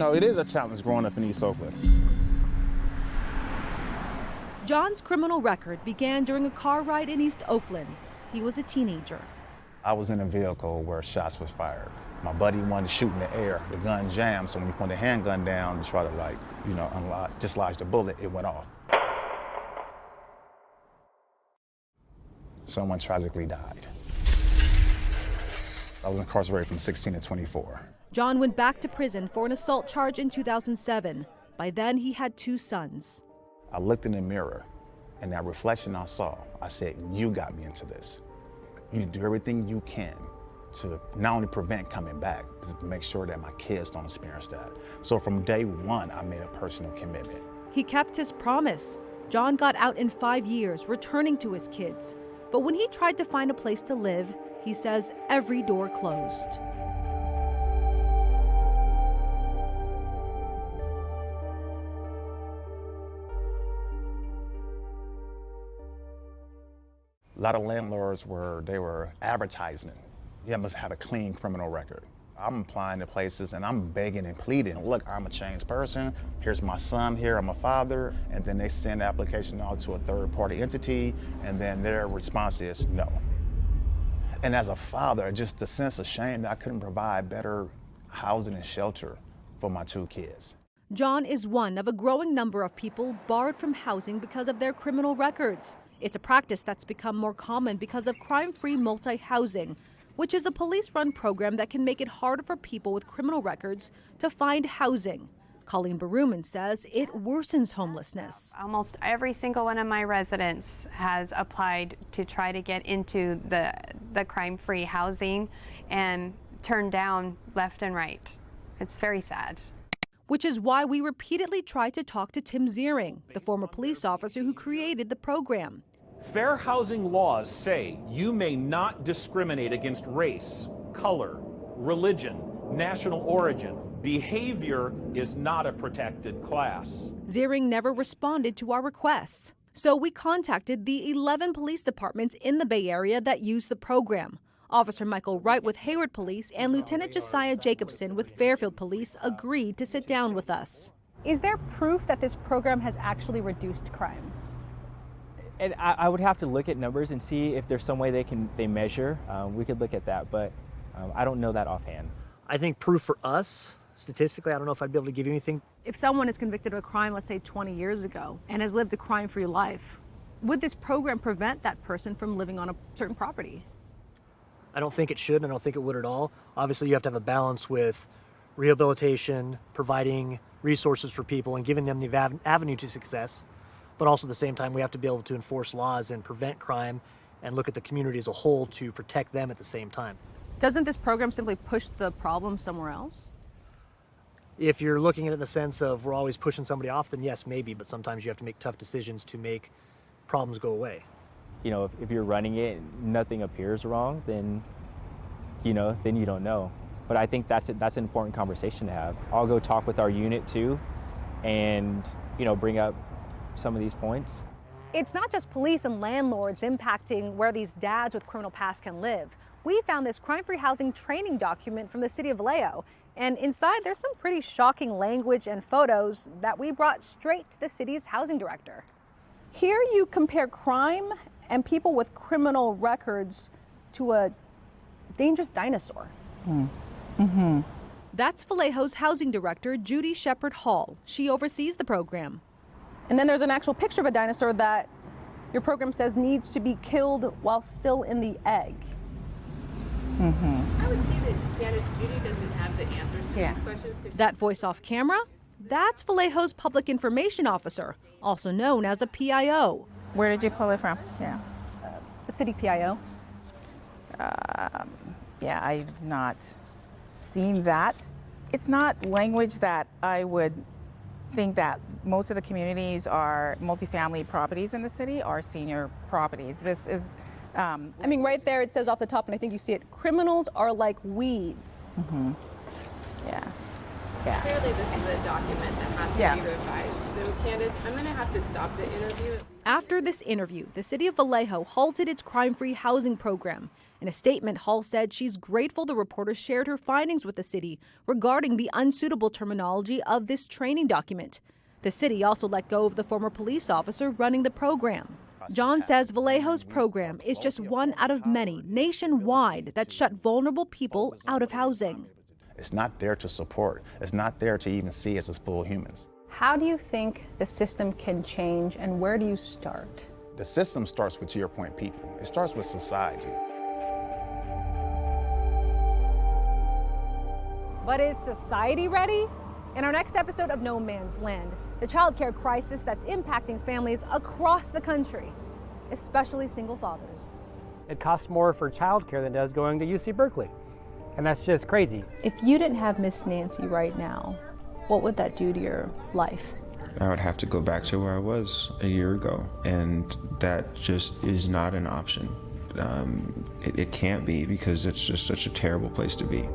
know, it is a challenge growing up in East Oakland. John's criminal record began during a car ride in East Oakland. He was a teenager. I was in a vehicle where shots was fired. My buddy wanted to shoot in the air. The gun jammed, so when you put the handgun down to try to dislodge the bullet, it went off. Someone tragically died. I was incarcerated from 16 to 24. John went back to prison for an assault charge in 2007. By then, he had 2 sons. I looked in the mirror, and that reflection I saw, I said, you got me into this. You need to do everything you can to not only prevent coming back, but to make sure that my kids don't experience that. So from day one, I made a personal commitment. He kept his promise. John got out in 5 years, returning to his kids. But when he tried to find a place to live, he says every door closed. A lot of landlords were advertising. You must have a clean criminal record. I'm applying to places and I'm begging and pleading. Look, I'm a changed person. Here's my son here, I'm a father. And then they send the application out to a third-party entity, and then their response is no. And as a father, just the sense of shame that I couldn't provide better housing and shelter for my 2 kids. John is one of a growing number of people barred from housing because of their criminal records. It's a practice that's become more common because of crime-free multi-housing, which is a police-run program that can make it harder for people with criminal records to find housing. Colleen Baruman says it worsens homelessness. Almost every single one of my residents has applied to try to get into the crime-free housing and turned down left and right. It's very sad. Which is why we repeatedly tried to talk to Tim Ziering, the former police officer who created the program. Fair housing laws say you may not discriminate against race, color, religion, national origin. Behavior is not a protected class. Ziering never responded to our requests. So we contacted the 11 police departments in the Bay Area that use the program. Officer Michael Wright with Hayward Police and Lieutenant Josiah Jacobson with Fairfield Police agreed to sit down with us. Is there proof that this program has actually reduced crime? And I would have to look at numbers and see if there's some way they measure. We could look at that, but I don't know that offhand. I think proof for us, statistically, I don't know if I'd be able to give you anything. If someone is convicted of a crime, let's say 20 years ago, and has lived a crime-free life, would this program prevent that person from living on a certain property? I don't think it should, and I don't think it would at all. Obviously, you have to have a balance with rehabilitation, providing resources for people, and giving them the avenue to success. But also at the same time, we have to be able to enforce laws and prevent crime and look at the community as a whole to protect them at the same time. Doesn't this program simply push the problem somewhere else? If you're looking at it in the sense of we're always pushing somebody off, then yes, maybe, but sometimes you have to make tough decisions to make problems go away. You know, if you're running it, nothing appears wrong, then you don't know. But I think that's an important conversation to have. I'll go talk with our unit too, and bring up some of these points. It's not just police and landlords impacting where these dads with criminal pasts can live. We found this crime-free housing training document from the city of Vallejo, and inside there's some pretty shocking language and photos that we brought straight to the city's housing director. Here you compare crime and people with criminal records to a dangerous dinosaur. Mm-hmm. That's Vallejo's housing director, Judy Shepard Hall. She oversees the program. And then there's an actual picture of a dinosaur that your program says needs to be killed while still in the egg. I would say that Candace, Judy doesn't have the answers to these questions. That voice off camera, that's Vallejo's public information officer, also known as a PIO. Where did you pull it from? Yeah. The city PIO. Yeah, I've not seen that. It's not language that I would think that most of the communities are multifamily properties in the city are senior properties. This is I mean, right there it says off the top, and I think you see it, criminals are like weeds. Yeah. Yeah. Clearly, this is a document that has to be revised. So, Candace, I'm going to have to stop the interview. After this interview, the city of Vallejo halted its crime-free housing program. In a statement, Hall said she's grateful the reporter shared her findings with the city regarding the unsuitable terminology of this training document. The city also let go of the former police officer running the program. John says Vallejo's program is just one out of many nationwide that shut vulnerable people out of housing. It's not there to support. It's not there to even see us as full humans. How do you think the system can change, and where do you start? The system starts with, to your point, people. It starts with society. But is society ready? In our next episode of No Man's Land, the child care crisis that's impacting families across the country, especially single fathers. It costs more for child care than it does going to UC Berkeley. And that's just crazy. If you didn't have Miss Nancy right now, what would that do to your life? I would have to go back to where I was a year ago, and that just is not an option. It can't be, because it's just such a terrible place to be.